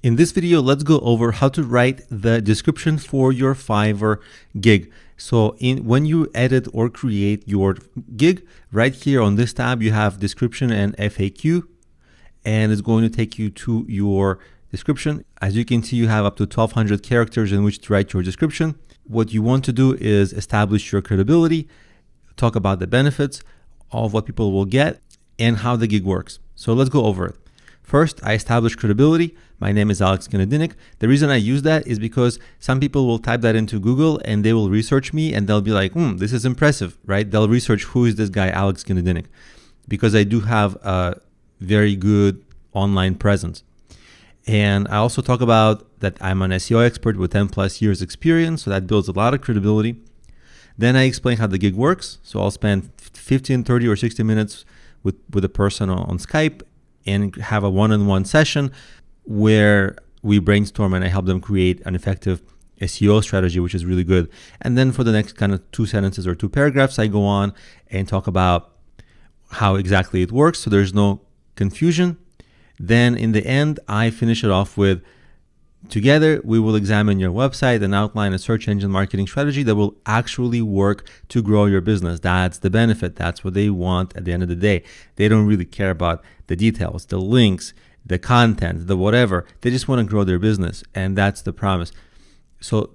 In this video, let's go over how to write the description for your Fiverr gig. So when you edit or create your gig, right here on this tab, you have description and FAQ, and it's going to take you to your description. As you can see, you have up to 1200 characters in which to write your description. What you want to do is establish your credibility, talk about the benefits of what people will get and how the gig works. So let's go over it. First, I establish credibility. My name is Alex Gnedinik. The reason I use that is because some people will type that into Google and they will research me and they'll be like, this is impressive, right? They'll research who is this guy, Alex Gnedinik, because I do have a very good online presence. And I also talk about that I'm an SEO expert with 10 plus years experience. So that builds a lot of credibility. Then I explain how the gig works. So I'll spend 15, 30 or 60 minutes with a person on Skype and have a one-on-one session where we brainstorm and I help them create an effective SEO strategy, which is really good. And then for the next kind of 2 sentences or 2 paragraphs, I go on and talk about how exactly it works so there's no confusion. Then in the end, I finish it off with, together, we will examine your website and outline a search engine marketing strategy that will actually work to grow your business. That's the benefit. That's what they want at the end of the day. They don't really care about the details, the links, the content, the whatever. They just want to grow their business. And that's the promise. So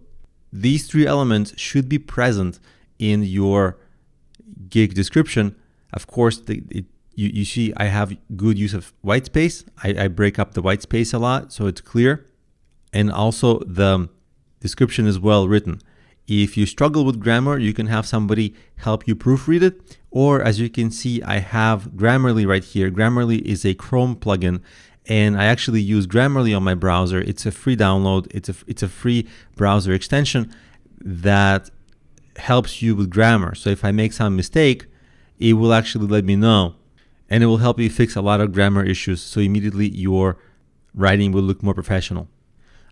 these 3 elements should be present in your gig description. Of course, you see I have good use of white space. I break up the white space a lot so it's clear. And also the description is well written. If you struggle with grammar, you can have somebody help you proofread it. Or as you can see, I have Grammarly right here. Grammarly is a Chrome plugin, and I actually use Grammarly on my browser. It's a free download. It's a free browser extension that helps you with grammar. So if I make some mistake, it will actually let me know, and it will help you fix a lot of grammar issues. So immediately your writing will look more professional.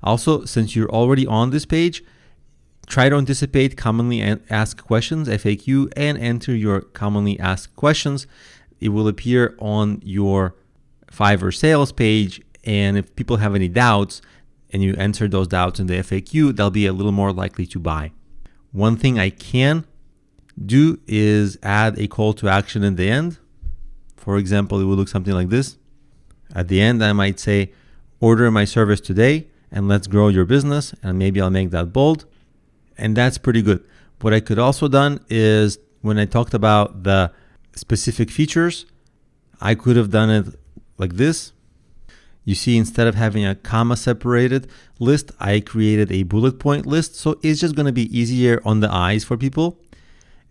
Also, since you're already on this page, try to anticipate commonly asked questions, FAQ, and enter your commonly asked questions. It will appear on your Fiverr sales page, and if people have any doubts and you enter those doubts in the FAQ, they'll be a little more likely to buy. One thing I can do is add a call to action in the end. For example, it will look something like this. At the end, I might say, order my service today and let's grow your business. And maybe I'll make that bold. And that's pretty good. What I could also done is when I talked about the specific features, I could have done it like this. You see, instead of having a comma separated list, I created a bullet point list. So it's just going to be easier on the eyes for people.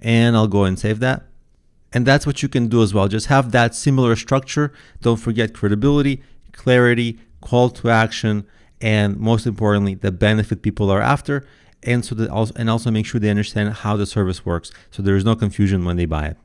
And I'll go and save that. And that's what you can do as well. Just have that similar structure. Don't forget credibility, clarity, call to action, and most importantly, the benefit people are after. And also make sure they understand how the service works, so there is no confusion when they buy it.